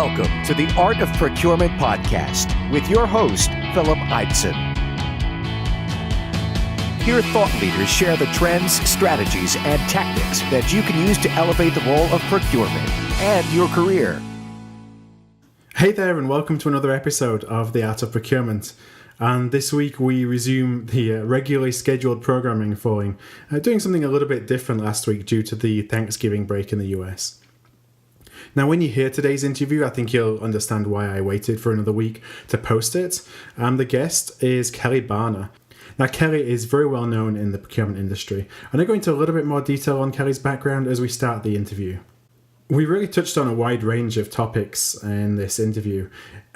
Welcome to the Art of Procurement podcast with your host, Philip Eidson. Here, thought leaders share the trends, strategies, and tactics that you can use to elevate the role of procurement and your career. Hey there, and welcome to another episode of The Art of Procurement. And this week we resume the regularly scheduled programming following doing something a little bit different last week due to the Thanksgiving break in the US. Now, when you hear today's interview, I think you'll understand why I waited for another week to post it. The guest is Kelly Barner. Now, Kelly is very well known in the procurement industry, and I'll go into a little bit more detail on Kelly's background as we start the interview. We really touched on a wide range of topics in this interview.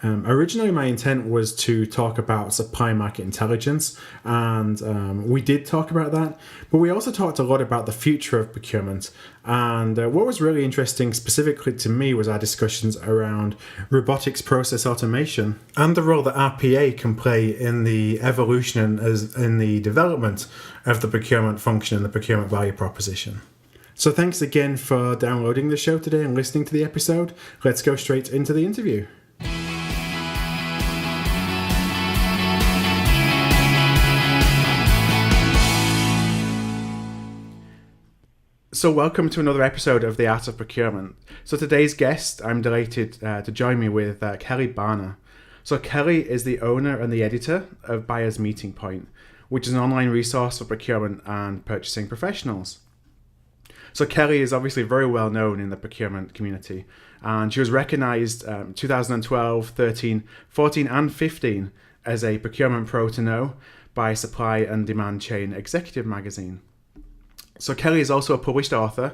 Originally, my intent was to talk about supply market intelligence, and we did talk about that, but we also talked a lot about the future of procurement. And what was really interesting specifically to me was our discussions around robotics process automation and the role that RPA can play in the evolution and in the development of the procurement function and the procurement value proposition. So thanks again for downloading the show today and listening to the episode. Let's go straight into the interview. So welcome to another episode of The Art of Procurement. So today's guest, I'm delighted to join me with Kelly Barner. So Kelly is the owner and the editor of Buyer's Meeting Point, which is an online resource for procurement and purchasing professionals. So Kelly is obviously very well known in the procurement community, and she was recognized 2012, 13, 14 and 15 as a procurement pro to know by Supply and Demand Chain Executive magazine. So Kelly is also a published author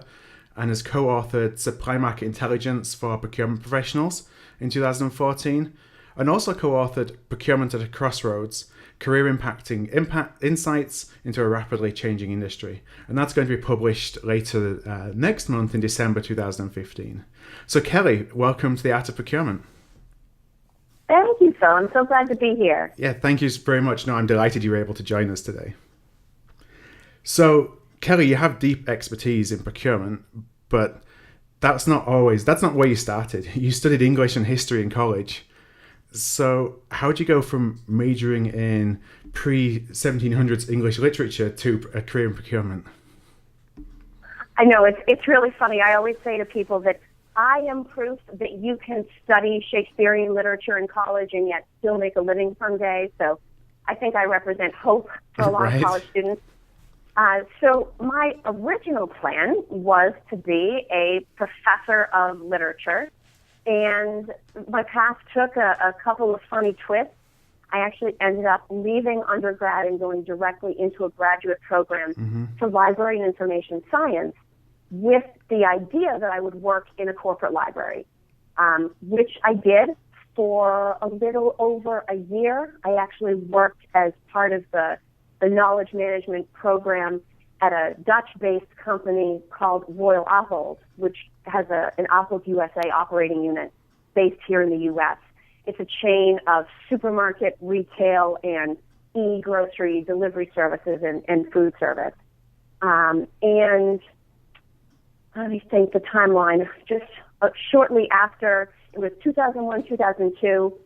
and has co-authored Supply Market Intelligence for Procurement Professionals in 2014, and also co-authored Procurement at a Crossroads, Career Impacting Insights into a Rapidly Changing Industry. And that's going to be published later next month in December 2015. So Kelly, welcome to The Art of Procurement. Thank you, Phil. I'm so glad to be here. Yeah, thank you very much. No, I'm delighted you were able to join us today. So Kelly, you have deep expertise in procurement, but that's not where you started. You studied English and history in college. So how did you go from majoring in pre-1700s English literature to a career in procurement? I know, it's really funny. I always say to people that I am proof that you can study Shakespearean literature in college and yet still make a living someday. So I think I represent hope for a lot of college students. So my original plan was to be a professor of literature. And my path took a couple of funny twists. I actually ended up leaving undergrad and going directly into a graduate program for library and information science with the idea that I would work in a corporate library, which I did for a little over a year. I actually worked as part of the knowledge management program at a Dutch-based company called Royal Ahold, which has an Ahold USA operating unit based here in the U.S. It's a chain of supermarket, retail, and e-grocery delivery services and food service. And let me think the timeline. Just shortly after, it was 2001, 2002,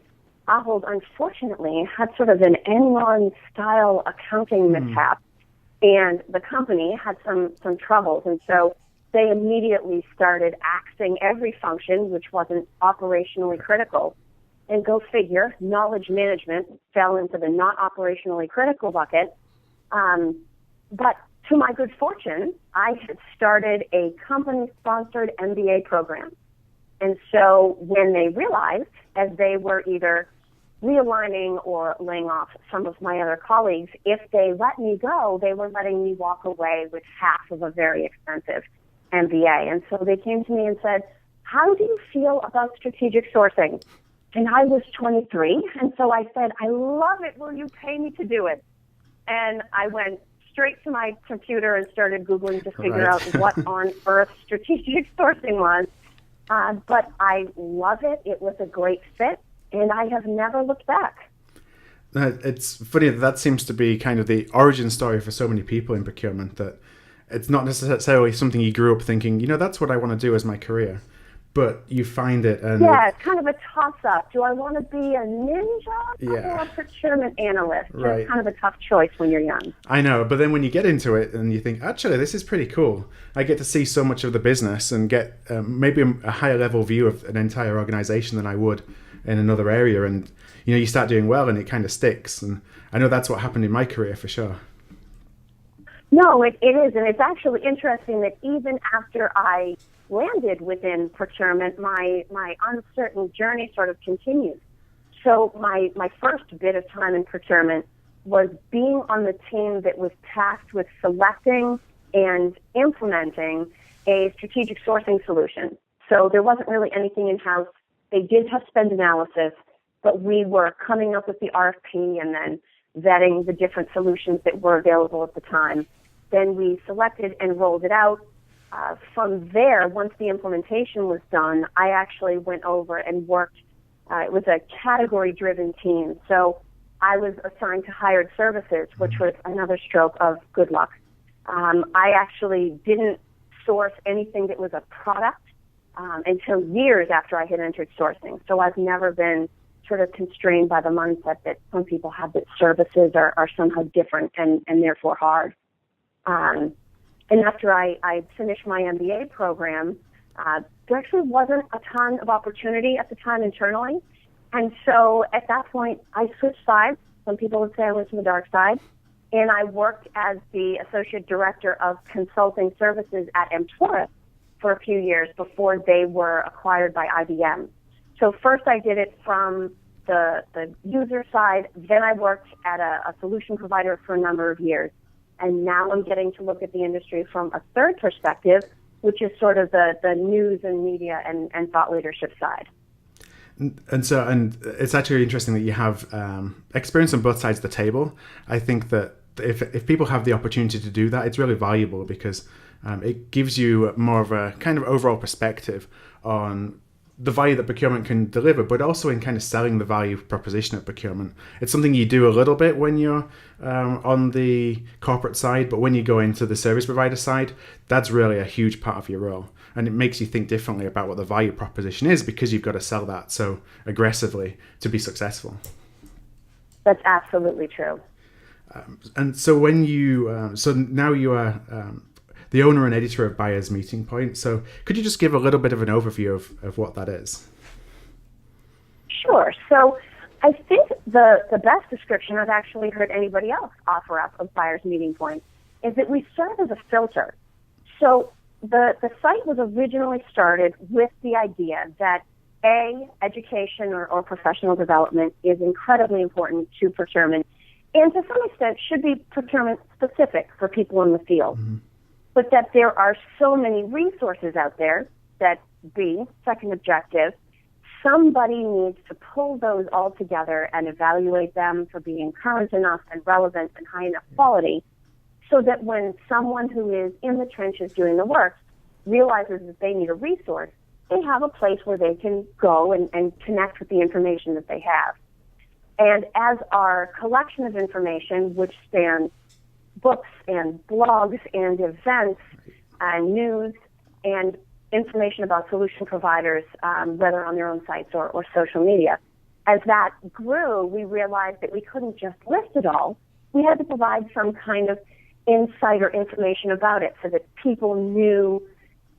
Ahold unfortunately had sort of an Enron-style accounting mishap, and the company had some troubles, and so they immediately started axing every function which wasn't operationally critical. And go figure, knowledge management fell into the not operationally critical bucket. But to my good fortune, I had started a company-sponsored MBA program. And so when they realized, as they were either realigning or laying off some of my other colleagues, if they let me go, they were letting me walk away with half of a very expensive MBA. And so they came to me and said, how do you feel about strategic sourcing? And I was 23, and so I said, I love it. Will you pay me to do it? And I went straight to my computer and started Googling to figure out what on earth strategic sourcing was. But I love it. It was a great fit, and I have never looked back. It's funny that seems to be kind of the origin story for so many people in procurement, that it's not necessarily something you grew up thinking, that's what I want to do as my career. but you find it. And yeah, it's kind of a toss-up. Do I want to be a ninja or a procurement analyst? Right. It's kind of a tough choice when you're young. I know, but then when you get into it and you think, actually, this is pretty cool. I get to see so much of the business and get maybe a higher level view of an entire organization than I would in another area. And, you start doing well and it kind of sticks. And I know that's what happened in my career for sure. No, it is. And it's actually interesting that even after I landed within procurement, my uncertain journey sort of continued. So my first bit of time in procurement was being on the team that was tasked with selecting and implementing a strategic sourcing solution. So there wasn't really anything in-house. They did have spend analysis, but we were coming up with the RFP and then vetting the different solutions that were available at the time. Then we selected and rolled it out. From there, once the implementation was done, I actually went over and worked. It was a category-driven team. So I was assigned to hired services, which was another stroke of good luck. I actually didn't source anything that was a product until years after I had entered sourcing. So I've never been sort of constrained by the mindset that some people have that services are somehow different and therefore hard. And after I finished my MBA program, there actually wasn't a ton of opportunity at the time internally. And so at that point, I switched sides. Some people would say I went to the dark side. And I worked as the Associate Director of Consulting Services at Emtura for a few years before they were acquired by IBM. So first I did it from the user side. Then I worked at a solution provider for a number of years. And now I'm getting to look at the industry from a third perspective, which is sort of the news and media and thought leadership side. And it's actually interesting that you have experience on both sides of the table. I think that if people have the opportunity to do that, it's really valuable because it gives you more of a kind of overall perspective on the value that procurement can deliver, but also in kind of selling the value proposition of procurement. It's something you do a little bit when you're on the corporate side, but when you go into the service provider side, that's really a huge part of your role. And it makes you think differently about what the value proposition is because you've got to sell that so aggressively to be successful. That's absolutely true. And so when you, so now you are the owner and editor of Buyers Meeting Point. So could you just give a little bit of an overview of what that is? Sure. So I think the best description I've actually heard anybody else offer up of Buyers Meeting Point is that we serve as a filter. So the site was originally started with the idea that education or professional development is incredibly important to procurement and to some extent should be procurement specific for people in the field. Mm-hmm. But that there are so many resources out there that second objective, somebody needs to pull those all together and evaluate them for being current enough and relevant and high enough quality so that when someone who is in the trenches doing the work realizes that they need a resource, they have a place where they can go and connect with the information that they have. And as our collection of information, which spans books and blogs and events and news and information about solution providers, whether on their own sites or social media. As that grew, we realized that we couldn't just list it all. We had to provide some kind of insight or information about it so that people knew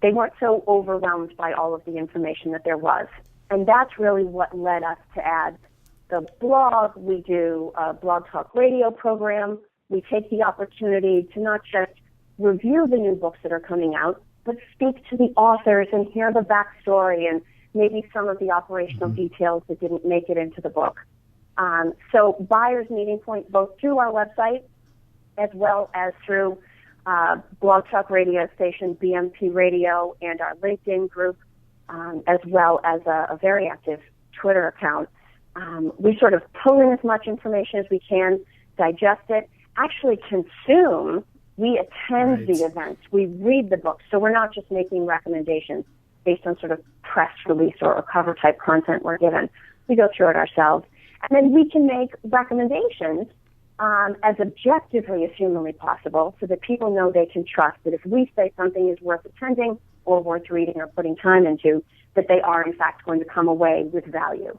they weren't so overwhelmed by all of the information that there was. And that's really what led us to add the blog. We do a blog talk radio program. We take the opportunity to not just review the new books that are coming out, but speak to the authors and hear the backstory and maybe some of the operational details that didn't make it into the book. So Buyers Meeting Point, both through our website as well as through Blog Talk radio station, BMP Radio, and our LinkedIn group, as well as a very active Twitter account. We sort of pull in as much information as we can, digest it, actually consume. We attend the events. We read the books. So we're not just making recommendations based on sort of press release or cover type content we're given. We go through it ourselves. And then we can make recommendations as objectively as humanly possible so that people know they can trust that if we say something is worth attending or worth reading or putting time into, that they are in fact going to come away with value.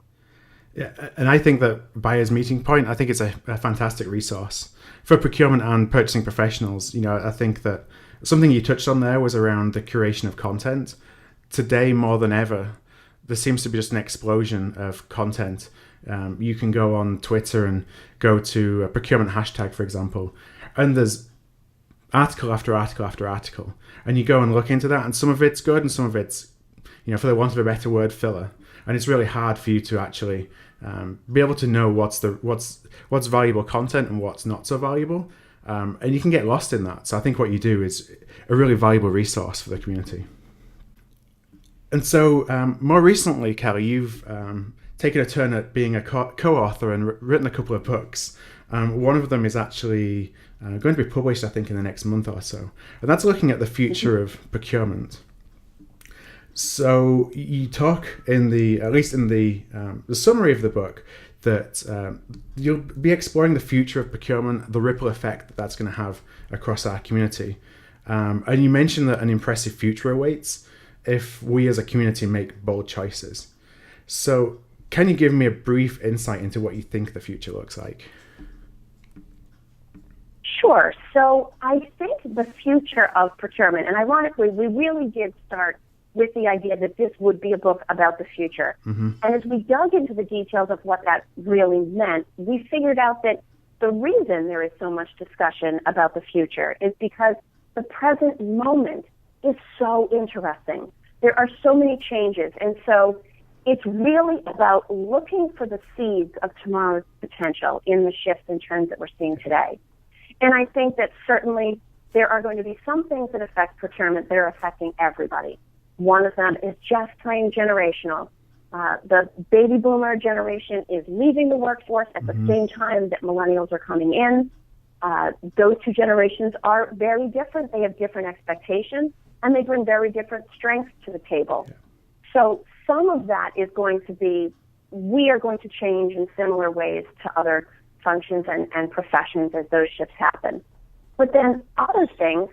Yeah, and I think that Buyer's Meeting Point, I think it's a fantastic resource for procurement and purchasing professionals. I think that something you touched on there was around the curation of content. Today, more than ever, there seems to be just an explosion of content. You can go on Twitter and go to a procurement hashtag, for example, and there's article after article after article. And you go and look into that, and some of it's good and some of it's, for the want of a better word, filler. And it's really hard for you to actually be able to know what's valuable content and what's not so valuable. And you can get lost in that. So I think what you do is a really valuable resource for the community. And so more recently, Kelly, you've taken a turn at being a co-author and written a couple of books. One of them is actually going to be published, I think, in the next month or so. And that's looking at the future of procurement. So you talk at least in the summary of the book, that you'll be exploring the future of procurement, the ripple effect that's going to have across our community. And you mentioned that an impressive future awaits if we as a community make bold choices. So can you give me a brief insight into what you think the future looks like? Sure. So I think the future of procurement, and ironically, we really did start with the idea that this would be a book about the future. Mm-hmm. And as we dug into the details of what that really meant, we figured out that the reason there is so much discussion about the future is because the present moment is so interesting. There are so many changes. And so it's really about looking for the seeds of tomorrow's potential in the shifts and trends that we're seeing today. And I think that certainly there are going to be some things that affect procurement that are affecting everybody. One of them is just plain generational. The baby boomer generation is leaving the workforce at the same time that millennials are coming in. Those two generations are very different. They have different expectations, and they bring very different strengths to the table. Yeah. So some of that is going to be, we are going to change in similar ways to other functions and professions as those shifts happen. But then other things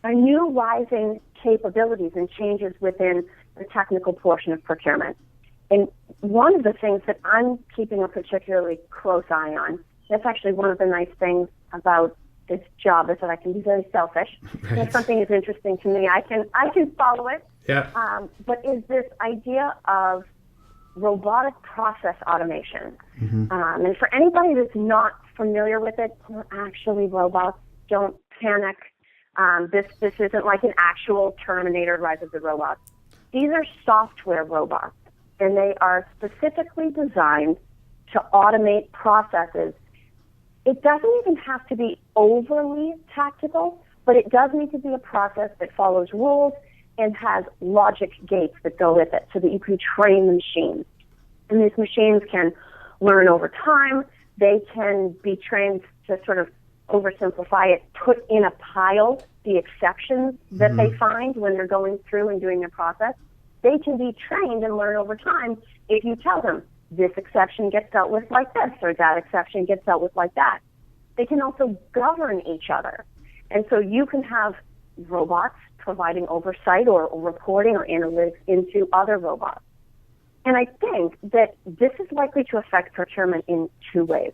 are new rising capabilities and changes within the technical portion of procurement. And one of the things that I'm keeping a particularly close eye on, that's actually one of the nice things about this job, is that I can be very selfish. Right. If something is interesting to me, I can follow it. Yeah. But is this idea of robotic process automation. Mm-hmm. And for anybody that's not familiar with it, they're actually robots. Don't panic. This isn't like an actual Terminator Rise of the Robots. These are software robots, and they are specifically designed to automate processes. It doesn't even have to be overly tactical, but it does need to be a process that follows rules and has logic gates that go with it so that you can train the machines. And these machines can learn over time. They can be trained to sort of oversimplify it, put in a pile the exceptions that they find when they're going through and doing their process. They can be trained and learn over time if you tell them this exception gets dealt with like this or that exception gets dealt with like that. They can also govern each other. And so you can have robots providing oversight or reporting or analytics into other robots. And I think that this is likely to affect procurement in two ways.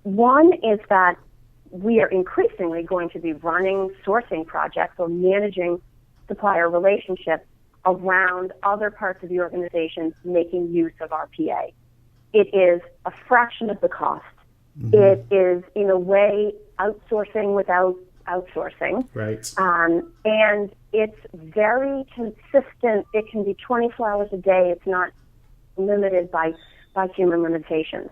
One is that we are increasingly going to be running sourcing projects or managing supplier relationships around other parts of the organization making use of RPA. It is a fraction of the cost. Mm-hmm. It is, in a way, outsourcing without outsourcing. Right. And it's very consistent. It can be 24 hours a day. It's not limited by human limitations.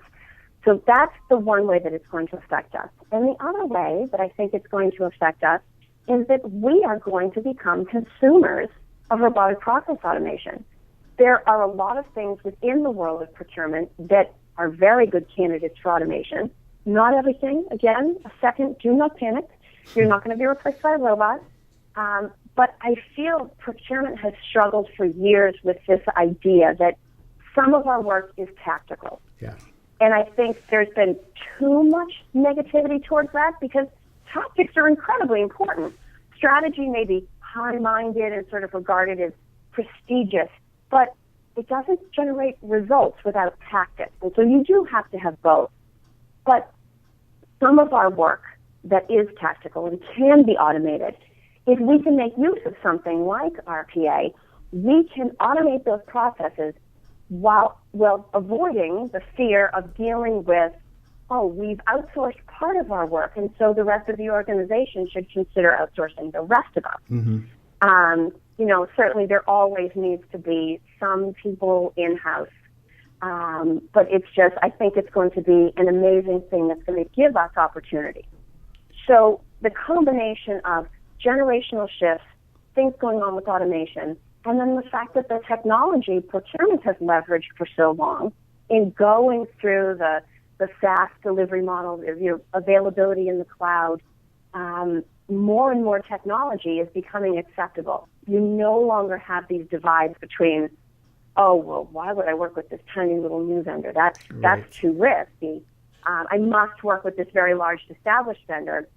So that's the one way that it's going to affect us. And the other way that I think it's going to affect us is that we are going to become consumers of robotic process automation. There are a lot of things within the world of procurement that are very good candidates for automation. Not everything. Again, a second, do not panic. You're not going to be replaced by a robot. But I feel procurement has struggled for years with this idea that some of our work is tactical. Yeah. And I think there's been too much negativity towards that because tactics are incredibly important. Strategy may be high-minded and sort of regarded as prestigious, but it doesn't generate results without tactics. And so you do have to have both. But some of our work that is tactical and can be automated, if we can make use of something like RPA, we can automate those processes while avoiding the fear of dealing with, oh, we've outsourced part of our work, and so the rest of the organization should consider outsourcing the rest of us. Mm-hmm. Certainly there always needs to be some people in-house. But I think it's going to be an amazing thing that's going to give us opportunity. So the combination of generational shifts, things going on with automation, and then the fact that the technology procurement has leveraged for so long in going through the SaaS delivery model, availability in the cloud, more and more technology is becoming acceptable. You no longer have these divides between, oh, well, why would I work with this tiny little new vendor? That's too risky. I must work with this very large established vendor.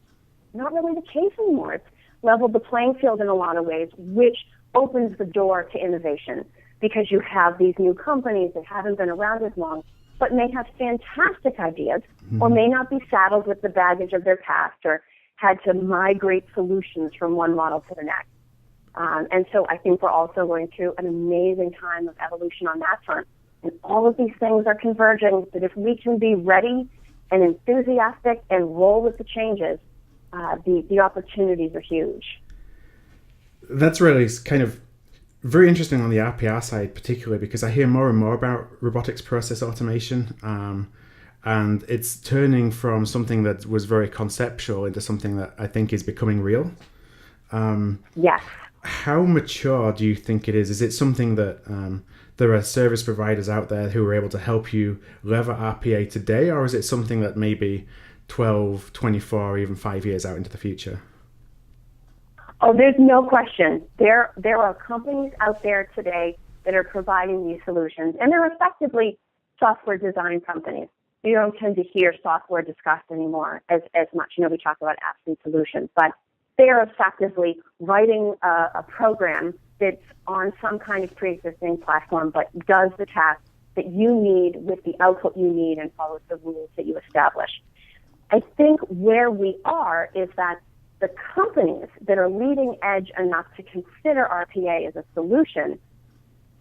Not really the case anymore. It's leveled the playing field in a lot of ways, which opens the door to innovation because you have these new companies that haven't been around as long, but may have fantastic ideas or may not be saddled with the baggage of their past or had to migrate solutions from one model to the next. And so I think we're also going through an amazing time of evolution on that front. And all of these things are converging that if we can be ready and enthusiastic and roll with the changes, the opportunities are huge. That's really kind of very interesting on the RPR side, particularly because I hear more and more about robotics process automation. And it's turning from something that was very conceptual into something that I think is becoming real. Yes. How mature do you think it is? Is it something that there are service providers out there who are able to help you lever RPA today, or is it something that maybe 12, 24, or even 5 years out into the future? Oh, there's no question. There are companies out there today that are providing these solutions, and they're effectively software design companies. You don't tend to hear software discussed anymore as much. We talk about apps and solutions, but they are effectively writing a program that's on some kind of pre-existing platform, but does the task that you need with the output you need and follows the rules that you establish. I think where we are is that the companies that are leading edge enough to consider RPA as a solution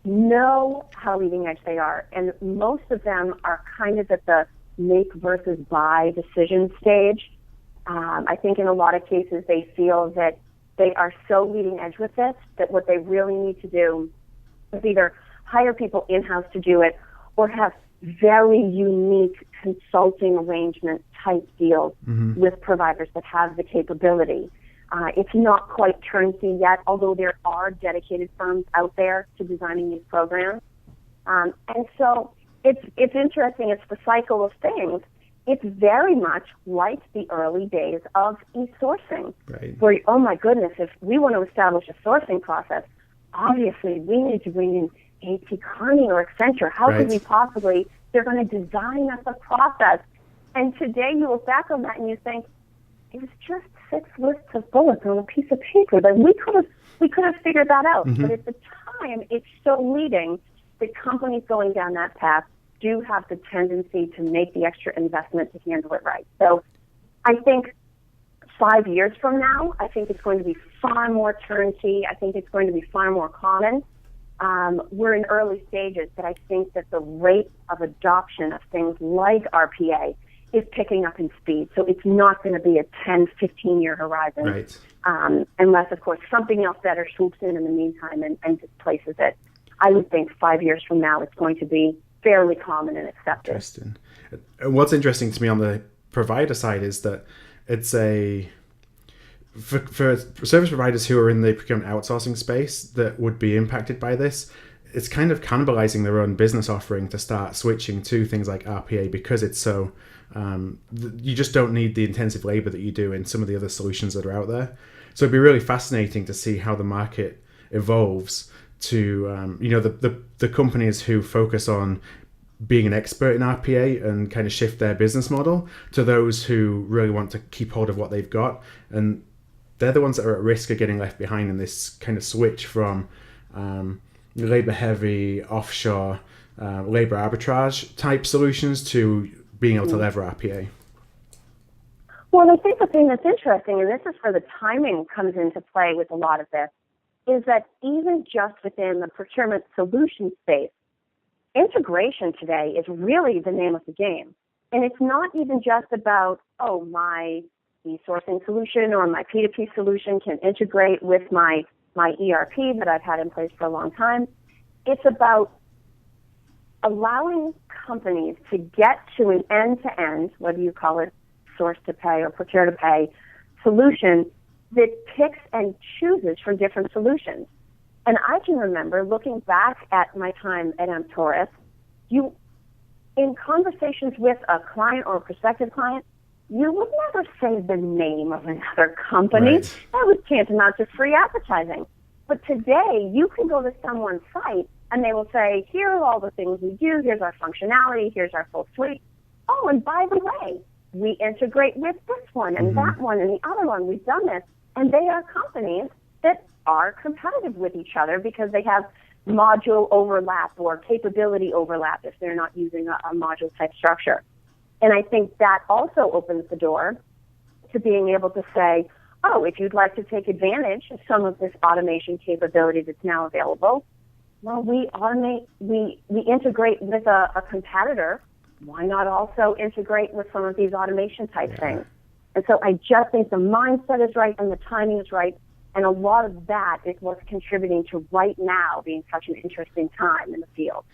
know how leading edge they are, and most of them are kind of at the make versus buy decision stage. I think in a lot of cases they feel that they are so leading edge with this that what they really need to do is either hire people in-house to do it or have very unique consulting arrangement type deals with providers that have the capability. It's not quite turnkey yet, although there are dedicated firms out there to designing these programs. And so it's interesting. It's the cycle of things. It's very much like the early days of e-sourcing, right, where, oh my goodness, if we want to establish a sourcing process, obviously we need to bring in A.T. Kearney or Accenture. How right. could we possibly? They're going to design us a process. And today you look back on that and you think, it was just 6 lists of bullets on a piece of paper. That we could have figured that out. But at the time, it's so leading that companies going down that path do have the tendency to make the extra investment to handle it right. So I think 5 years from now, I think it's going to be far more turnkey. I think it's going to be far more common. We're in early stages, but I think that the rate of adoption of things like RPA is picking up in speed. So it's not going to be a 10, 15-year horizon, right. Unless, of course, something else better swoops in the meantime and displaces it. I would think 5 years from now it's going to be fairly common and accepted. Interesting. What's interesting to me on the provider side is that it's for service providers who are in the procurement outsourcing space that would be impacted by this, it's kind of cannibalizing their own business offering to start switching to things like RPA because it's so, you just don't need the intensive labor that you do in some of the other solutions that are out there. So it'd be really fascinating to see how the market evolves to, the companies who focus on being an expert in RPA and kind of shift their business model to those who really want to keep hold of what they've got. And they're the ones that are at risk of getting left behind in this kind of switch from labor-heavy, offshore, labor arbitrage type solutions to being able to lever RPA? Well, I think the thing that's interesting, and this is where the timing comes into play with a lot of this, is that even just within the procurement solution space, integration today is really the name of the game. And it's not even just about, oh, my e-sourcing solution or my P2P solution can integrate with my ERP that I've had in place for a long time. It's about allowing companies to get to an end-to-end, whether you call it source to pay or procure to pay solution that picks and chooses from different solutions. And I can remember looking back at my time at Taurus, in conversations with a client or a prospective client, you would never say the name of another company. Right. That was tantamount to free advertising. But today, you can go to someone's site and they will say, here are all the things we do, here's our functionality, here's our full suite. Oh, and by the way, we integrate with this one and that one and the other one. We've done this. And they are companies that are competitive with each other because they have module overlap or capability overlap if they're not using a module type structure. And I think that also opens the door to being able to say, oh, if you'd like to take advantage of some of this automation capability that's now available, well, we integrate with a competitor. Why not also integrate with some of these automation type things? And so I just think the mindset is right and the timing is right. And a lot of that is what's contributing to right now being such an interesting time in the field.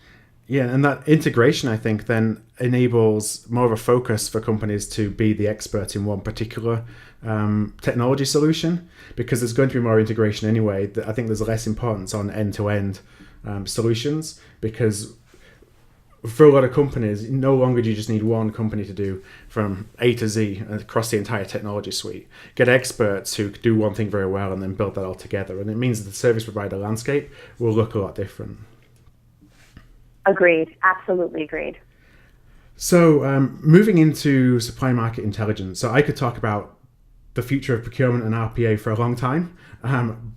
Yeah, and that integration, I think, then enables more of a focus for companies to be the expert in one particular technology solution, because there's going to be more integration anyway. I think there's less importance on end-to-end solutions, because for a lot of companies, no longer do you just need one company to do from A to Z across the entire technology suite. Get experts who do one thing very well and then build that all together. And it means that the service provider landscape will look a lot different. Agreed. Absolutely agreed. So moving into supply market intelligence. So I could talk about the future of procurement and RPA for a long time.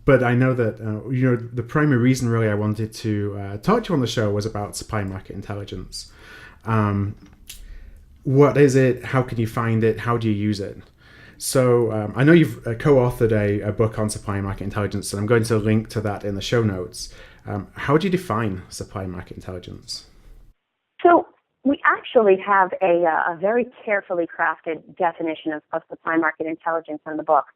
But I know that the primary reason really I wanted to talk to you on the show was about supply market intelligence. What is it? How can you find it? How do you use it? So I know you've co-authored a book on supply market intelligence, and I'm going to link to that in the show notes. How do you define supply market intelligence? So we actually have a very carefully crafted definition of supply market intelligence in the book.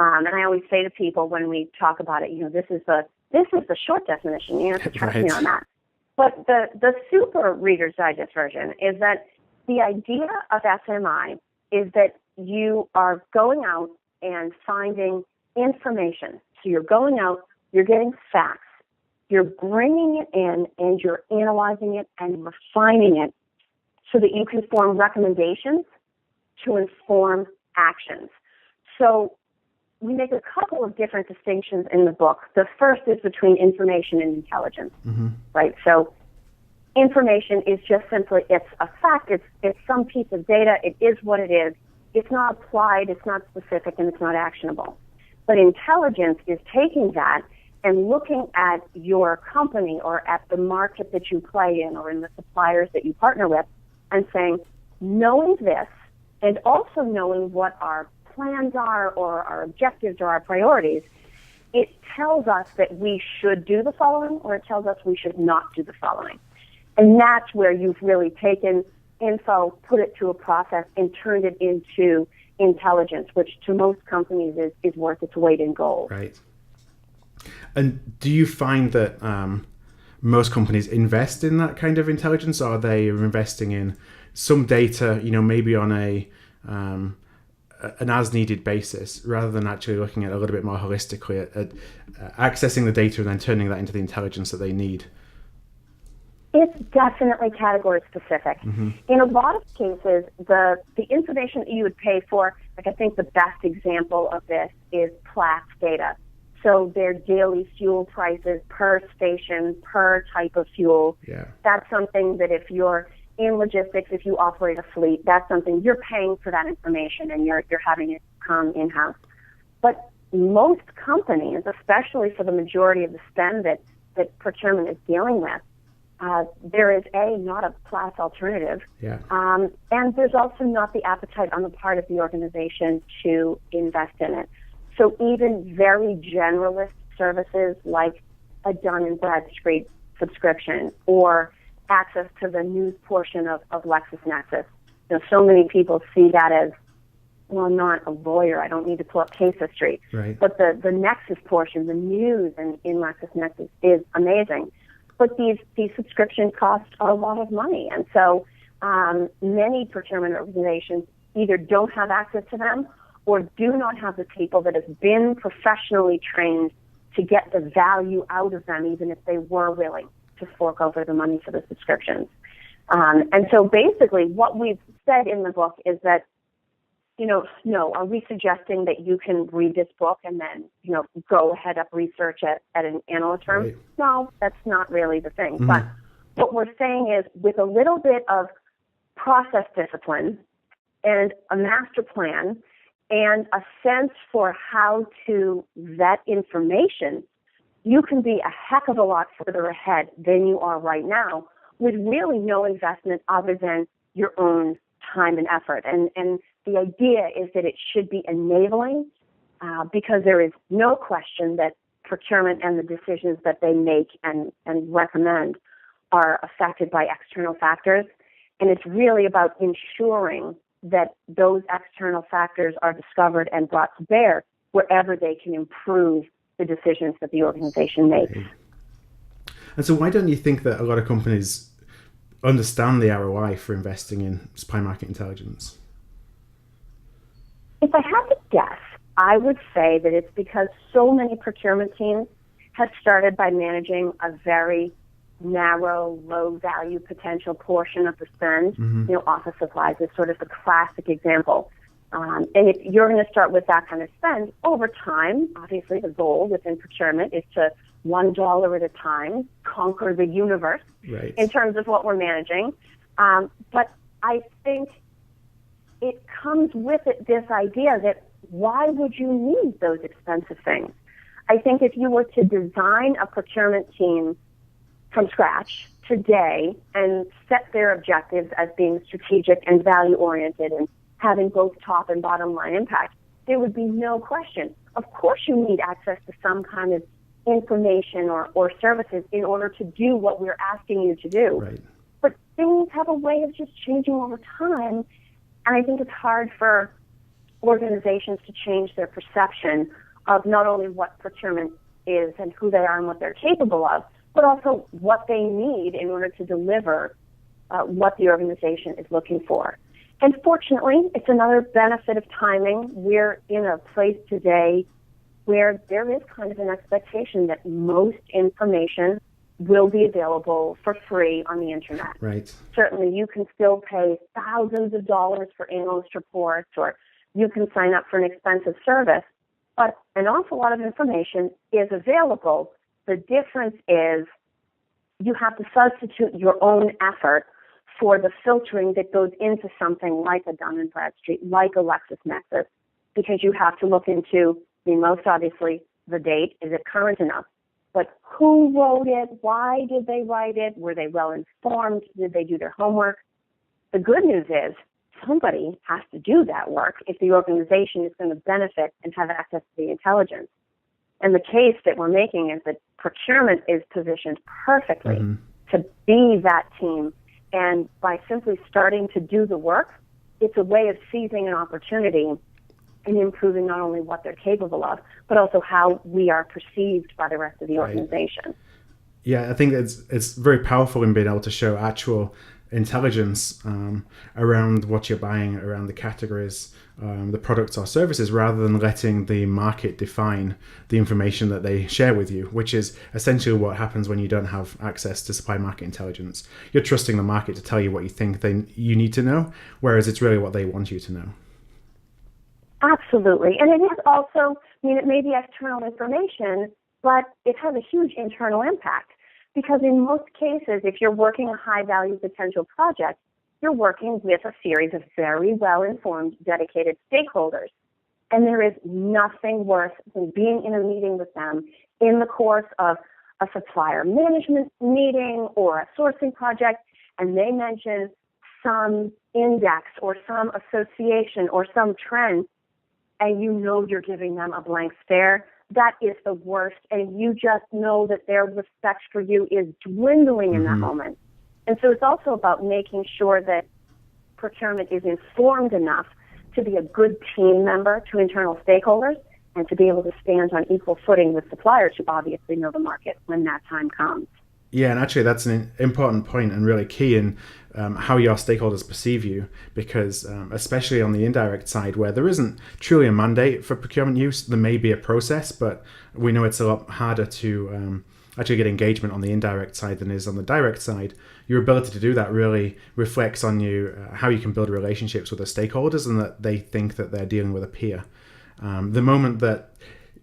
And I always say to people when we talk about it, this is the short definition. You have to trust me on that. But the super Reader's Digest version is that the idea of SMI is that you are going out and finding information. So you're going out, you're getting facts, you're bringing it in, and you're analyzing it and refining it so that you can form recommendations to inform actions. So we make a couple of different distinctions in the book. The first is between information and intelligence, right? So information is just simply, it's a fact, it's some piece of data, it is what it is. It's not applied, it's not specific, and it's not actionable. But intelligence is taking that and looking at your company or at the market that you play in or in the suppliers that you partner with and saying, knowing this and also knowing what our plans are or our objectives or our priorities, it tells us that we should do the following or it tells us we should not do the following. And that's where you've really taken info, put it to a process, and turned it into intelligence, which to most companies is worth its weight in gold. Right. And do you find that most companies invest in that kind of intelligence, or are they investing in some data, maybe on an as-needed basis, rather than actually looking at a little bit more holistically at accessing the data and then turning that into the intelligence that they need? It's definitely category specific. In a lot of cases, the information that you would pay for, I think the best example of this is Platts data. So their daily fuel prices per station, per type of fuel. Yeah. That's something that if you're in logistics, if you operate a fleet, that's something you're paying for that information and you're having it come in-house. But most companies, especially for the majority of the spend that that procurement is dealing with, there is not a class alternative, and there's also not the appetite on the part of the organization to invest in it. So even very generalist services like a Dun & Bradstreet subscription or access to the news portion of LexisNexis, so many people see that as, well, I'm not a lawyer, I don't need to pull up case history. Right. But the Nexus portion, the news in LexisNexis is amazing. But these subscription costs are a lot of money. And so many procurement organizations either don't have access to them or do not have the people that have been professionally trained to get the value out of them, even if they were willing to fork over the money for the subscriptions. And so basically what we've said in the book is that, no, are we suggesting that you can read this book and then, go head up research at an analyst firm? Right. No, that's not really the thing. But what we're saying is with a little bit of process discipline and a master plan and a sense for how to vet information, you can be a heck of a lot further ahead than you are right now with really no investment other than your own time and effort. And the idea is that it should be enabling because there is no question that procurement and the decisions that they make and recommend are affected by external factors. And it's really about ensuring that those external factors are discovered and brought to bear wherever they can improve the decisions that the organization makes. And so why don't you think that a lot of companies understand the ROI for investing in supply market intelligence? If I had to guess, I would say that it's because so many procurement teams have started by managing a very narrow, low-value potential portion of the spend. Office supplies is sort of the classic example. And if you're going to start with that kind of spend, over time, obviously the goal within procurement is to $1 at a time conquer the universe in terms of what we're managing. But I think it comes with it this idea that why would you need those expensive things? I think if you were to design a procurement team from scratch today and set their objectives as being strategic and value-oriented and having both top and bottom line impact, there would be no question. Of course you need access to some kind of information or services in order to do what we're asking you to do. Right. But things have a way of just changing over time, and I think it's hard for organizations to change their perception of not only what procurement is and who they are and what they're capable of, but also what they need in order to deliver what the organization is looking for. And fortunately, it's another benefit of timing. We're in a place today where there is kind of an expectation that most information will be available for free on the internet. Right. Certainly, you can still pay thousands of dollars for analyst reports, or you can sign up for an expensive service, but an awful lot of information is available. The difference is you have to substitute your own effort for the filtering that goes into something like a Dun & Bradstreet, like a LexisNexis, because you have to look into, most obviously, the date. Is it current enough? But who wrote it? Why did they write it? Were they well informed? Did they do their homework? The good news is somebody has to do that work if the organization is going to benefit and have access to the intelligence. And the case that we're making is that procurement is positioned perfectly to be that team. And by simply starting to do the work, it's a way of seizing an opportunity and improving not only what they're capable of, but also how we are perceived by the rest of the organization. Yeah, I think it's very powerful in being able to show actual intelligence around what you're buying, around the categories, the products or services, rather than letting the market define the information that they share with you, which is essentially what happens when you don't have access to supply market intelligence. You're trusting the market to tell you what you think you need to know, whereas it's really what they want you to know. Absolutely. And it is also, it may be external information, but it has a huge internal impact. Because in most cases, if you're working a high-value potential project, you're working with a series of very well-informed, dedicated stakeholders. And there is nothing worse than being in a meeting with them in the course of a supplier management meeting or a sourcing project, and they mention some index or some association or some trend, and you know you're giving them a blank stare, that is the worst. And you just know that their respect for you is dwindling in that moment. And so it's also about making sure that procurement is informed enough to be a good team member to internal stakeholders and to be able to stand on equal footing with suppliers who obviously know the market when that time comes. Yeah, and actually that's an important point and really key in how your stakeholders perceive you, because especially on the indirect side where there isn't truly a mandate for procurement use, there may be a process, but we know it's a lot harder to actually get engagement on the indirect side than is on the direct side. Your ability to do that really reflects on you how you can build relationships with the stakeholders and that they think that they're dealing with a peer. The moment that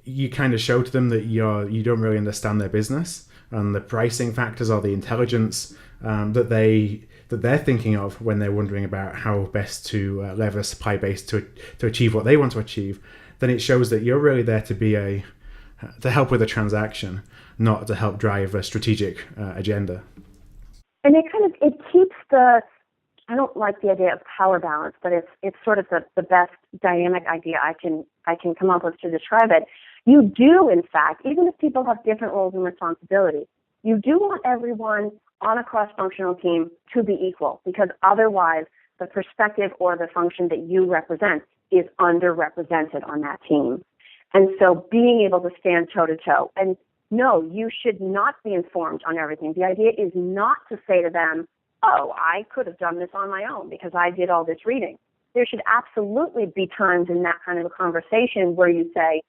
you kind of show to them that you don't really understand their business and the pricing factors or the intelligence that they're thinking of when they're wondering about how best to lever a supply base to achieve what they want to achieve, then it shows that you're really there to help with a transaction, not to help drive a strategic agenda. And it keeps the, I don't like the idea of power balance, but it's sort of the best dynamic idea I can come up with to describe it. You do, in fact, even if people have different roles and responsibilities, you do want everyone on a cross-functional team to be equal, because otherwise the perspective or the function that you represent is underrepresented on that team. And so being able to stand toe-to-toe, and no, you should not be informed on everything. The idea is not to say to them, oh, I could have done this on my own because I did all this reading. There should absolutely be times in that kind of a conversation where you say,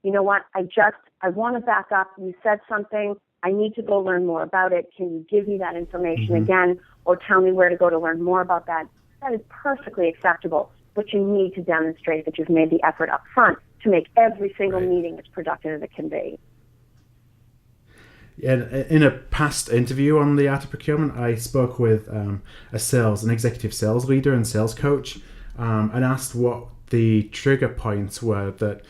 you know what, I want to back up. You said something. I need to go learn more about it. Can you give me that information again, or tell me where to go to learn more about that? That is perfectly acceptable, but you need to demonstrate that you've made the effort up front to make every single meeting as productive as it can be. In a past interview on the Art of Procurement, I spoke with an executive sales leader and sales coach, and asked what the trigger points were that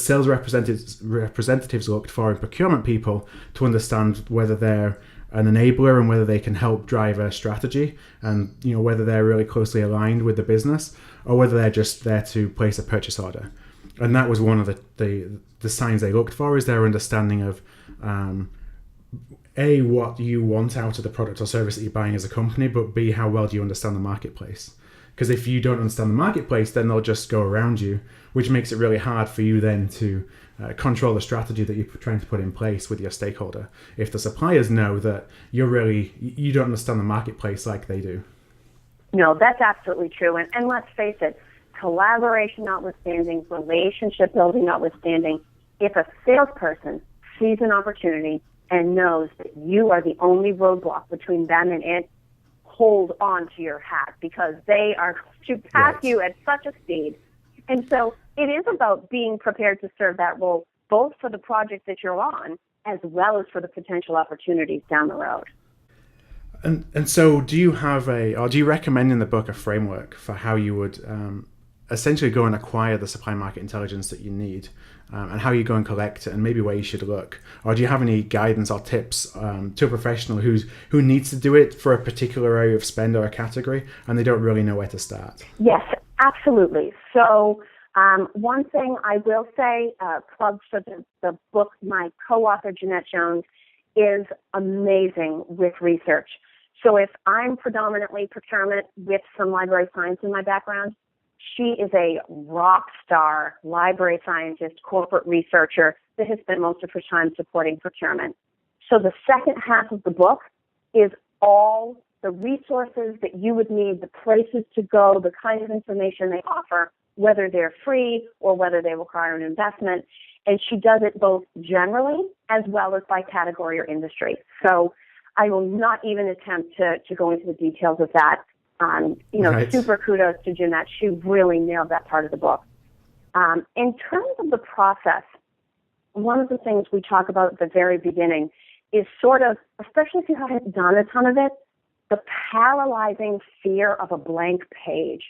sales representatives looked for in procurement people to understand whether they're an enabler and whether they can help drive a strategy, and whether they're really closely aligned with the business or whether they're just there to place a purchase order. And that was one of the signs they looked for, is their understanding of A, what you want out of the product or service that you're buying as a company, but B, how well do you understand the marketplace? Because if you don't understand the marketplace, then they'll just go around you, which makes it really hard for you then to control the strategy that you're trying to put in place with your stakeholder. If the suppliers know that you don't understand the marketplace like they do. No, that's absolutely true. And let's face it, collaboration notwithstanding, relationship building notwithstanding, if a salesperson sees an opportunity and knows that you are the only roadblock between them and it, hold on to your hat, because they are going to pass you at such a speed. And so it is about being prepared to serve that role, both for the project that you're on, as well as for the potential opportunities down the road. And so do you recommend in the book a framework for how you would essentially go and acquire the supply market intelligence that you need, and how you go and collect it, and maybe where you should look? Or do you have any guidance or tips to a professional who needs to do it for a particular area of spend or a category and they don't really know where to start? Yes, absolutely. So one thing I will say, plug for the book, my co-author Jeanette Jones is amazing with research. So if I'm predominantly procurement with some library science in my background, she is a rock star library scientist, corporate researcher that has spent most of her time supporting procurement. So the second half of the book is all the resources that you would need, the places to go, the kind of information they offer, whether they're free or whether they require an investment. And she does it both generally as well as by category or industry. So I will not even attempt to go into the details of that. Right. Super kudos to Jeanette. She really nailed that part of the book. In terms of the process, one of the things we talk about at the very beginning is sort of, especially if you haven't done a ton of it, the paralyzing fear of a blank page.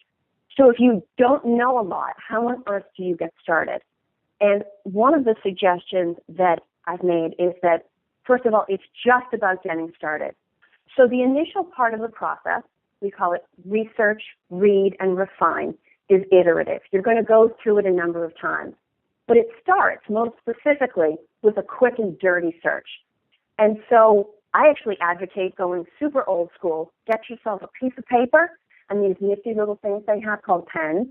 So if you don't know a lot, how on earth do you get started? And one of the suggestions that I've made is that First of all, it's just about getting started. So the initial part of the process, we call it research, read, and refine, is iterative. You're going to go through it a number of times. But it starts, most specifically, with a quick and dirty search. And so I actually advocate going super old school. Get yourself a piece of paper and these nifty little things they have called pens.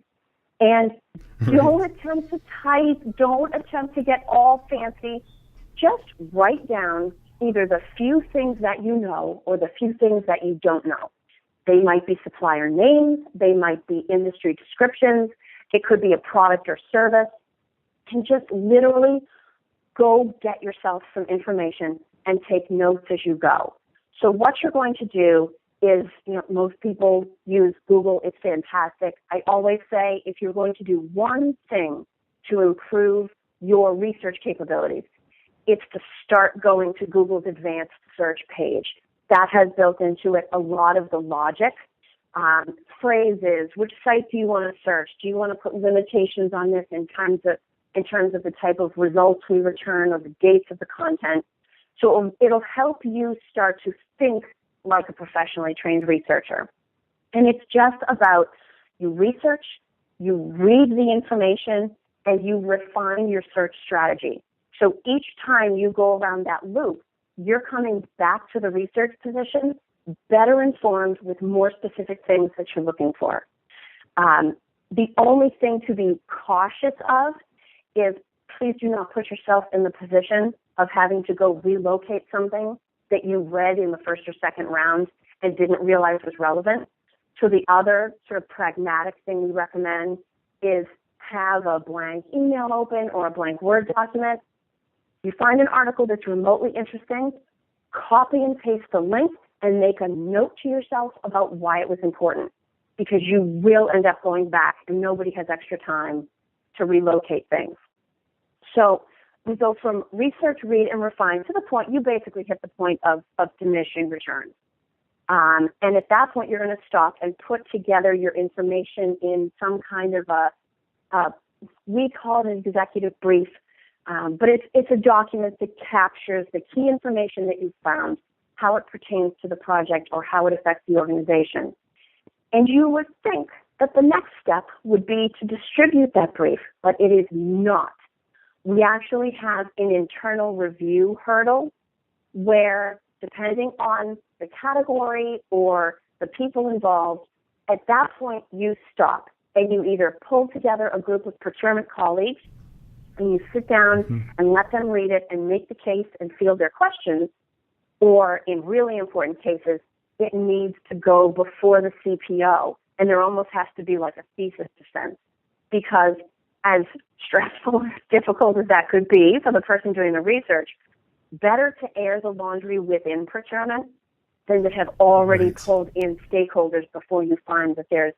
And don't attempt to type. Don't attempt to get all fancy. Just write down either the few things that you know or the few things that you don't know. They might be supplier names. They might be industry descriptions. It could be a product or service. And just literally go get yourself some information and take notes as you go. So what you're going to do is, most people use Google. It's fantastic. I always say if you're going to do one thing to improve your research capabilities, it's to start going to Google's advanced search page. That has built into it a lot of the logic, phrases, which site do you want to search? Do you want to put limitations on this in terms of the type of results we return or the dates of the content? So it'll help you start to think like a professionally trained researcher. And it's just about you research, you read the information, and you refine your search strategy. So each time you go around that loop, you're coming back to the research position better informed with more specific things that you're looking for. The only thing to be cautious of is please do not put yourself in the position of having to go relocate something that you read in the first or second round and didn't realize was relevant. So the other sort of pragmatic thing we recommend is have a blank email open or a blank Word document. You find an article that's remotely interesting, copy and paste the link and make a note to yourself about why it was important, because you will end up going back and nobody has extra time to relocate things. So we go from research, read, and refine to the point, you basically hit the point of diminishing returns. And at that point, you're going to stop and put together your information in some kind of we call it an executive brief, but it's a document that captures the key information that you've found, how it pertains to the project or how it affects the organization. And you would think that the next step would be to distribute that brief, but it is not. We actually have an internal review hurdle where, depending on the category or the people involved, at that point you stop and you either pull together a group of procurement colleagues and you sit down and let them read it and make the case and field their questions, or in really important cases, it needs to go before the CPO, and there almost has to be like a thesis defense, because as stressful and difficult as that could be for the person doing the research, better to air the laundry within procurement than to have already pulled in stakeholders before you find that there's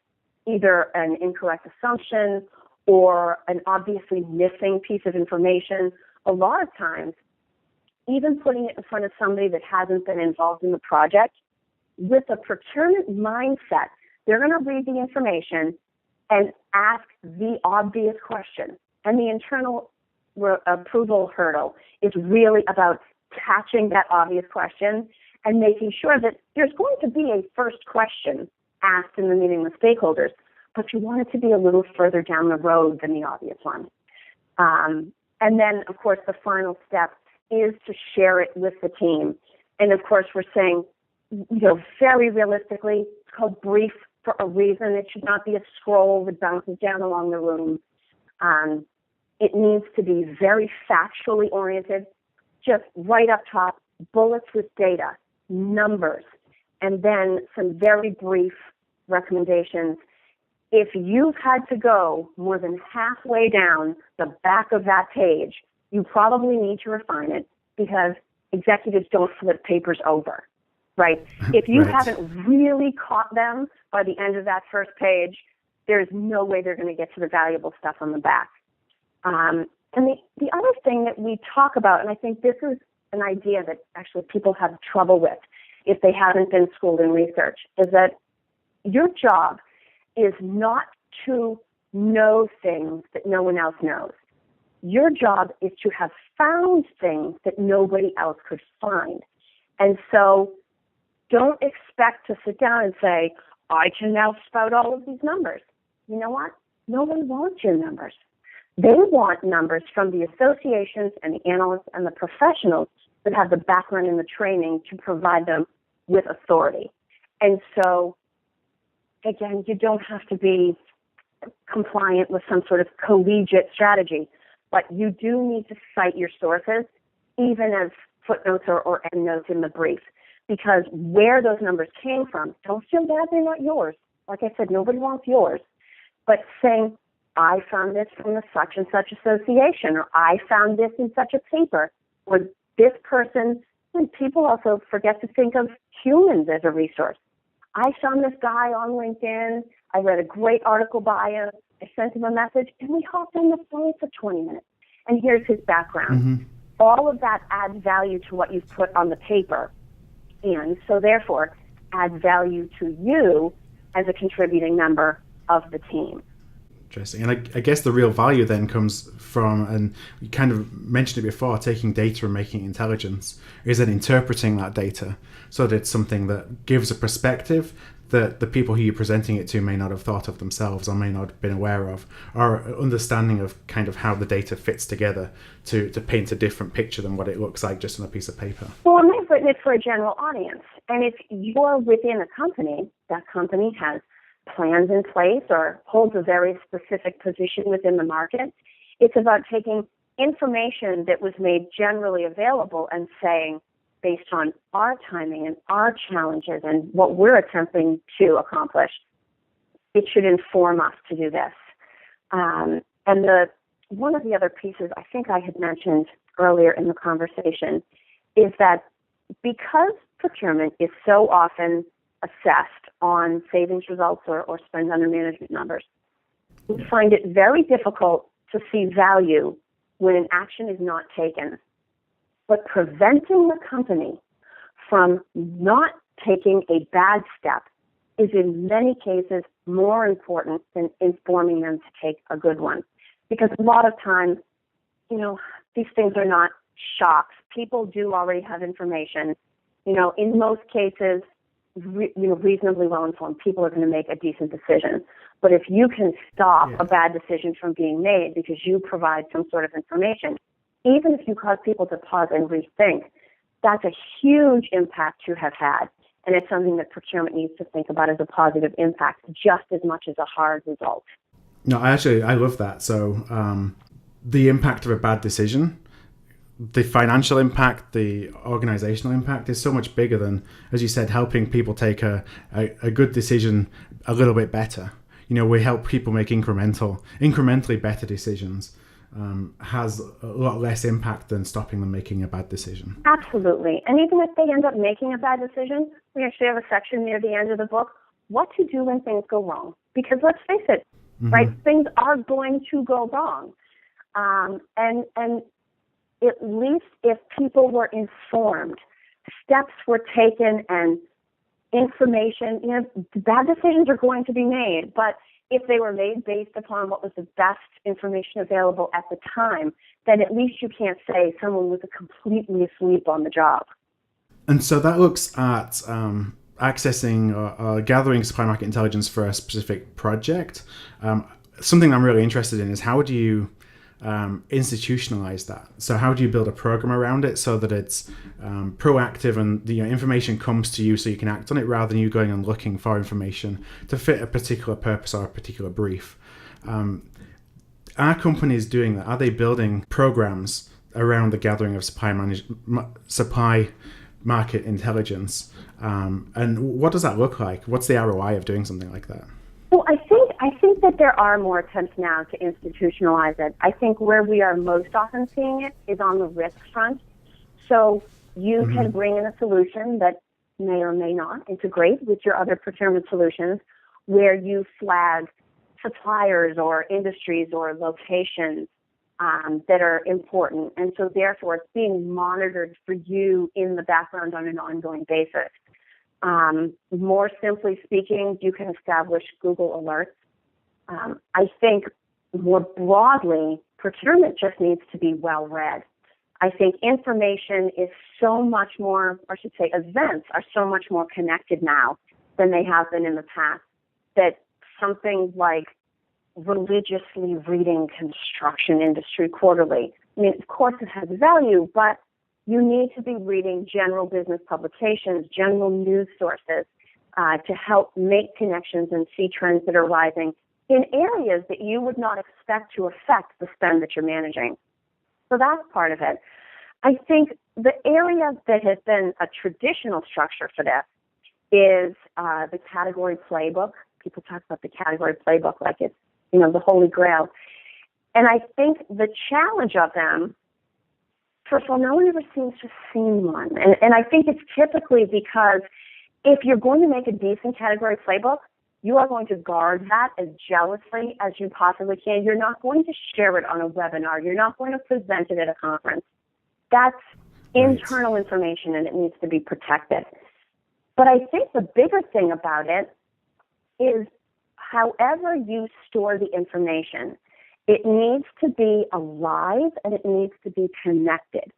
either an incorrect assumption or an obviously missing piece of information. A lot of times, even putting it in front of somebody that hasn't been involved in the project, with a procurement mindset, they're going to read the information and ask the obvious question. And the internal approval hurdle is really about catching that obvious question and making sure that there's going to be a first question asked in the meeting with stakeholders, but you want it to be a little further down the road than the obvious one. And then, of course, the final step is to share it with the team. And, of course, we're saying, very realistically, it's called brief for a reason. It should not be a scroll that bounces down along the room. It needs to be very factually oriented, just right up top, bullets with data, numbers, and then some very brief recommendations. If you've had to go more than halfway down the back of that page, you probably need to refine it, because executives don't flip papers over, right? If you haven't really caught them by the end of that first page, there's no way they're going to get to the valuable stuff on the back. And the other thing that we talk about, and I think this is an idea that actually people have trouble with if they haven't been schooled in research, is that your job is not to know things that no one else knows. Your job is to have found things that nobody else could find. And so don't expect to sit down and say, I can now spout all of these numbers. You know what? Nobody wants your numbers. They want numbers from the associations and the analysts and the professionals that have the background and the training to provide them with authority. And so, again, you don't have to be compliant with some sort of collegiate strategy, but you do need to cite your sources, even as footnotes or endnotes in the brief, because where those numbers came from, don't feel bad they're not yours. Like I said, nobody wants yours. But saying, I found this from the such and such association, or I found this in such a paper, or this person, and people also forget to think of humans as a resource. I found this guy on LinkedIn, I read a great article by him, I sent him a message, and we hopped on the phone for 20 minutes. And here's his background. Mm-hmm. All of that adds value to what you've put on the paper, and so therefore adds value to you as a contributing member of the team. Interesting. And I guess the real value then comes from, and you kind of mentioned it before, taking data and making it intelligence, is then interpreting that data so that it's something that gives a perspective that the people who you're presenting it to may not have thought of themselves or may not have been aware of, or understanding of kind of how the data fits together to paint a different picture than what it looks like just on a piece of paper. Well, and they've written it for a general audience. And if you're within a company, that company has plans in place or holds a very specific position within the market, it's about taking information that was made generally available and saying, based on our timing and our challenges and what we're attempting to accomplish, it should inform us to do this. And one of the other pieces I think I had mentioned earlier in the conversation is that because procurement is so often assessed on savings results or spend under management numbers, we find it very difficult to see value when an action is not taken. But preventing the company from not taking a bad step is in many cases more important than informing them to take a good one. Because a lot of times, these things are not shocks. People do already have information. In most cases, reasonably well-informed people are going to make a decent decision. But if you can stop a bad decision from being made because you provide some sort of information, even if you cause people to pause and rethink, that's a huge impact you have had. And it's something that procurement needs to think about as a positive impact just as much as a hard result. No, I love that. So the impact of a bad decision, the financial impact, the organizational impact is so much bigger than, as you said, helping people take a good decision a little bit better. We help people make incrementally better decisions. Has a lot less impact than stopping them making a bad decision. Absolutely. And even if they end up making a bad decision, we actually have a section near the end of the book, what to do when things go wrong. Because let's face it, right? Things are going to go wrong. And at least if people were informed, steps were taken and information, bad decisions are going to be made, but if they were made based upon what was the best information available at the time, then at least you can't say someone was completely asleep on the job. And so that looks at accessing or gathering supply market intelligence for a specific project. Something I'm really interested in is how do you institutionalize that? So how do you build a program around it so that it's proactive and the information comes to you so you can act on it rather than you going and looking for information to fit a particular purpose or a particular brief? Are companies doing that? Are they building programs around the gathering of supply market intelligence? And what does that look like? What's the ROI of doing something like that? Well, I think that there are more attempts now to institutionalize it. I think where we are most often seeing it is on the risk front. So you can bring in a solution that may or may not integrate with your other procurement solutions where you flag suppliers or industries or locations that are important. And so therefore it's being monitored for you in the background on an ongoing basis. More simply speaking, you can establish Google alerts. I think more broadly, procurement just needs to be well read. I think information is so much more, or I should say events are so much more connected now than they have been in the past, that something like religiously reading Construction Industry Quarterly, I mean, of course it has value, but you need to be reading general business publications, general news sources, to help make connections and see trends that are rising in areas that you would not expect to affect the spend that you're managing. So that's part of it. I think the area that has been a traditional structure for this is the Category Playbook. People talk about the Category Playbook like it's, the Holy Grail. And I think the challenge of them, first of all, no one ever seems to have seen one. And I think it's typically because if you're going to make a decent Category Playbook, you are going to guard that as jealously as you possibly can. You're not going to share it on a webinar. You're not going to present it at a conference. That's internal information, and it needs to be protected. But I think the bigger thing about it is however you store the information, it needs to be alive and it needs to be connected.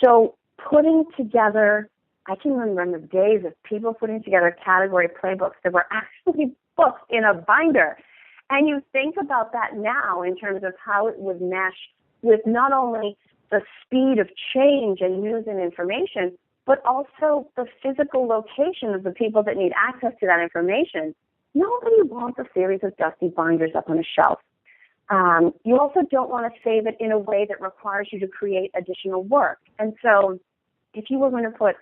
So putting together, I can remember days of people putting together Category Playbooks that were actually books in a binder. And you think about that now in terms of how it would mesh with not only the speed of change and news and information, but also the physical location of the people that need access to that information. Nobody wants a series of dusty binders up on a shelf. You also don't want to save it in a way that requires you to create additional work. And so if you were going to put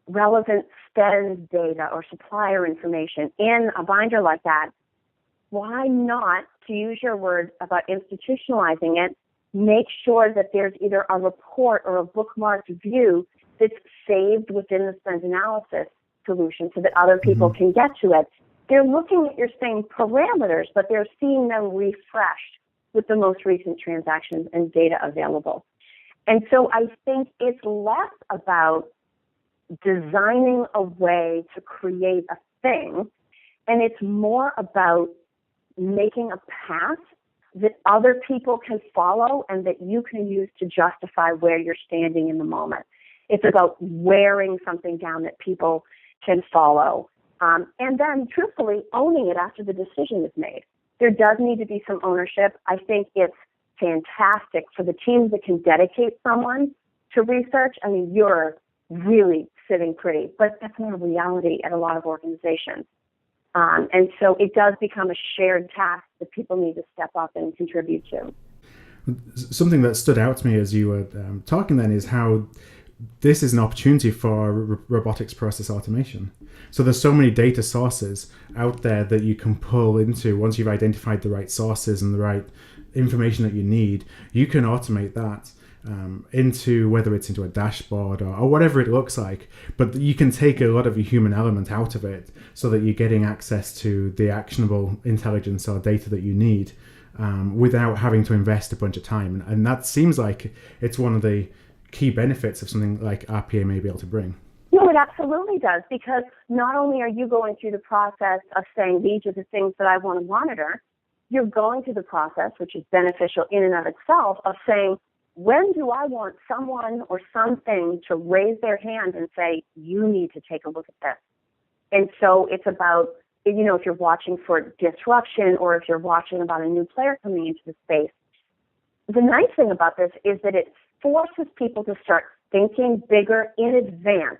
relevant spend data or supplier information in a binder like that, why not, to use your word about institutionalizing it, make sure that there's either a report or a bookmarked view that's saved within the spend analysis solution so that other people can get to it. They're looking at your same parameters, but they're seeing them refreshed with the most recent transactions and data available. And so I think it's less about designing a way to create a thing, and it's more about making a path that other people can follow and that you can use to justify where you're standing in the moment. It's about wearing something down that people can follow. And then, truthfully, owning it after the decision is made. There does need to be some ownership. I think it's fantastic for the teams that can dedicate someone to research. I mean, you're really sitting pretty, but that's not a reality at a lot of organizations. And so it does become a shared task that people need to step up and contribute to. Something that stood out to me as you were talking then is how this is an opportunity for robotics process automation. So there's so many data sources out there that you can pull into. Once you've identified the right sources and the right information that you need, you can automate that into, whether it's into a dashboard or whatever it looks like, but you can take a lot of your human element out of it so that you're getting access to the actionable intelligence or data that you need without having to invest a bunch of time. And that seems like it's one of the key benefits of something like RPA may be able to bring. No, it absolutely does, because not only are you going through the process of saying these are the things that I want to monitor, you're going through the process, which is beneficial in and of itself, of saying, when do I want someone or something to raise their hand and say, you need to take a look at this? And so it's about, if you're watching for disruption or if you're watching about a new player coming into the space, the nice thing about this is that it forces people to start thinking bigger in advance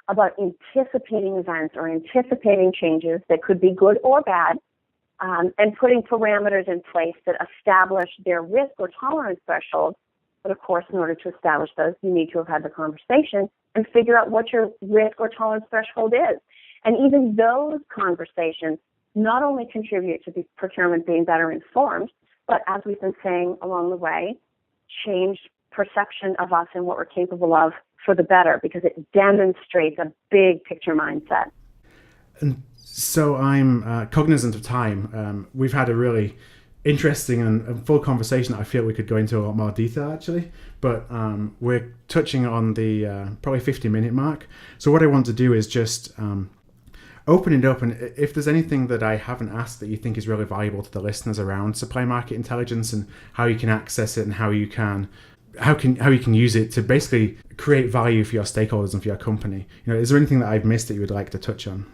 about anticipating events or anticipating changes that could be good or bad, and putting parameters in place that establish their risk or tolerance threshold. But of course, in order to establish those, you need to have had the conversation and figure out what your risk or tolerance threshold is. And even those conversations not only contribute to the procurement being better informed, but as we've been saying along the way, change perception of us and what we're capable of for the better, because it demonstrates a big picture mindset. And so I'm cognizant of time. We've had a really interesting and full conversation that I feel we could go into a lot more detail actually, but we're touching on the probably 50-minute mark. So what I want to do is just open it up. And if there's anything that I haven't asked that you think is really valuable to the listeners around supply market intelligence and how you can access it and how you can use it to basically create value for your stakeholders and for your company, is there anything that I've missed that you would like to touch on?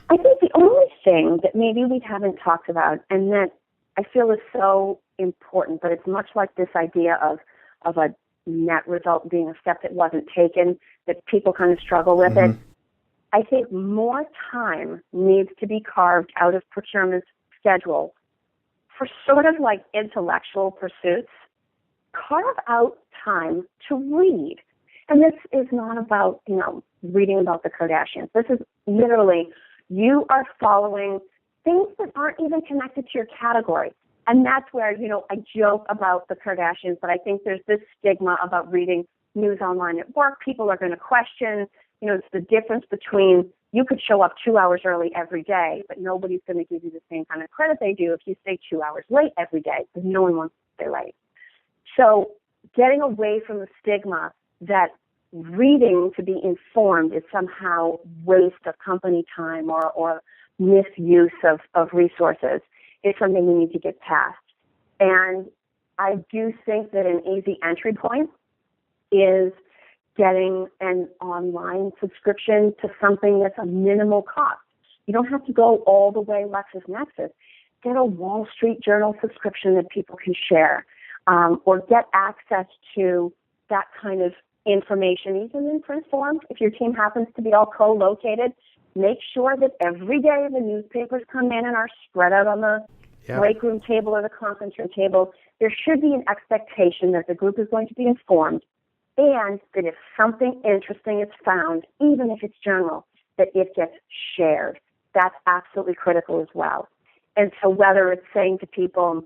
I think the only thing that maybe we haven't talked about and that I feel is so important, but it's much like this idea of a net result being a step that wasn't taken, that people kind of struggle with it. I think more time needs to be carved out of procurement's schedule for sort of like intellectual pursuits. Carve out time to read. And this is not about, reading about the Kardashians. This is literally, you are following things that aren't even connected to your category. And that's where, I joke about the Kardashians, but I think there's this stigma about reading news online at work. People are going to question, it's the difference between you could show up 2 hours early every day, but nobody's going to give you the same kind of credit they do if you stay 2 hours late every day, because no one wants to stay late. So getting away from the stigma that reading to be informed is somehow waste of company time or misuse of resources is something we need to get past. And I do think that an easy entry point is getting an online subscription to something that's a minimal cost. You don't have to go all the way LexisNexis. Get a Wall Street Journal subscription that people can share, or get access to that kind of information, even in print form. If your team happens to be all co-located, make sure that every day the newspapers come in and are spread out on the break room table or the conference room table. There should be an expectation that the group is going to be informed, and that if something interesting is found, even if it's journal, that it gets shared. That's absolutely critical as well. And so whether it's saying to people,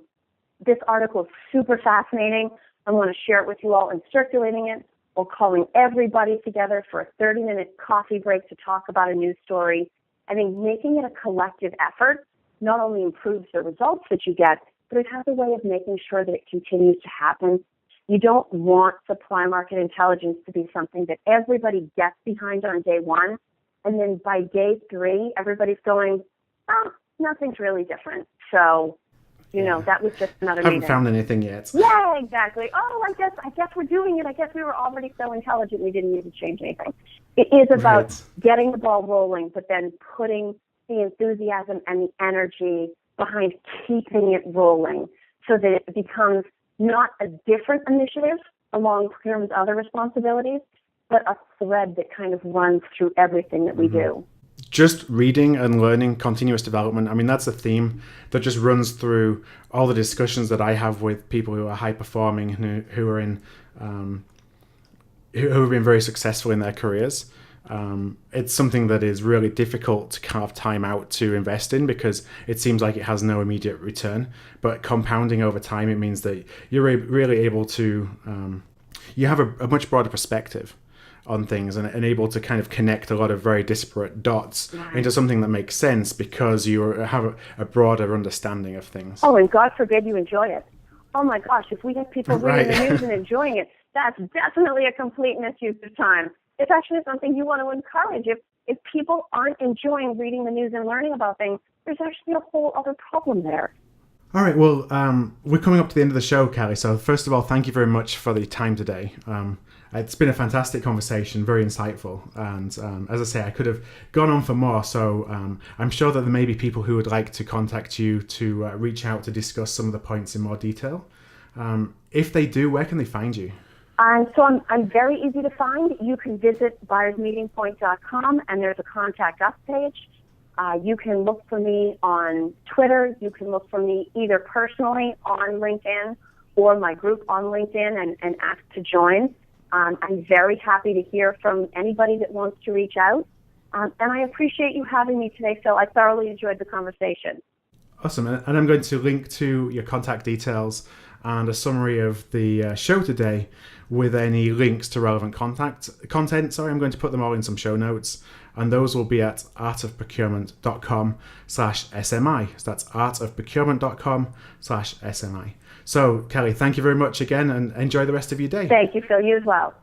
this article is super fascinating, I want to share it with you all, and circulating it, or calling everybody together for a 30-minute coffee break to talk about a news story, I think making it a collective effort not only improves the results that you get, but it has a way of making sure that it continues to happen. You don't want supply market intelligence to be something that everybody gets behind on day one, and then by day 3, everybody's going, nothing's really different. So, that was just another meeting. Haven't found anything yet. Yeah, exactly. Oh, I guess we're doing it. I guess we were already so intelligent we didn't need to change anything. It is about getting the ball rolling, but then putting the enthusiasm and the energy behind keeping it rolling so that it becomes not a different initiative along procurement's other responsibilities, but a thread that kind of runs through everything that we do. Just reading and learning, continuous development. I mean, that's a theme that just runs through all the discussions that I have with people who are high performing, who are in, who have been very successful in their careers. It's something that is really difficult to carve time out to invest in because it seems like it has no immediate return. But compounding over time, it means that you're really able to, you have a much broader perspective on things and able to kind of connect a lot of very disparate dots into something that makes sense because you have a broader understanding of things. Oh, and God forbid you enjoy it. Oh my gosh, if we have people reading the news and enjoying it, that's definitely a complete misuse of time. It's actually something you want to encourage. If people aren't enjoying reading the news and learning about things, there's actually a whole other problem there. All right, well, we're coming up to the end of the show, Kelly. So first of all, thank you very much for the time today. It's been a fantastic conversation, very insightful. And as I say, I could have gone on for more. So I'm sure that there may be people who would like to contact you to reach out to discuss some of the points in more detail. If they do, where can they find you? So I'm very easy to find. You can visit buyersmeetingpoint.com, and there's a Contact Us page. You can look for me on Twitter. You can look for me either personally on LinkedIn or my group on LinkedIn and ask to join. I'm very happy to hear from anybody that wants to reach out. And I appreciate you having me today, Phil. I thoroughly enjoyed the conversation. Awesome. And I'm going to link to your contact details and a summary of the show today with any links to relevant content. I'm going to put them all in some show notes, and those will be at artofprocurement.com/SMI. So that's artofprocurement.com/SMI. So, Kelly, thank you very much again, and enjoy the rest of your day. Thank you, Phil. You as well.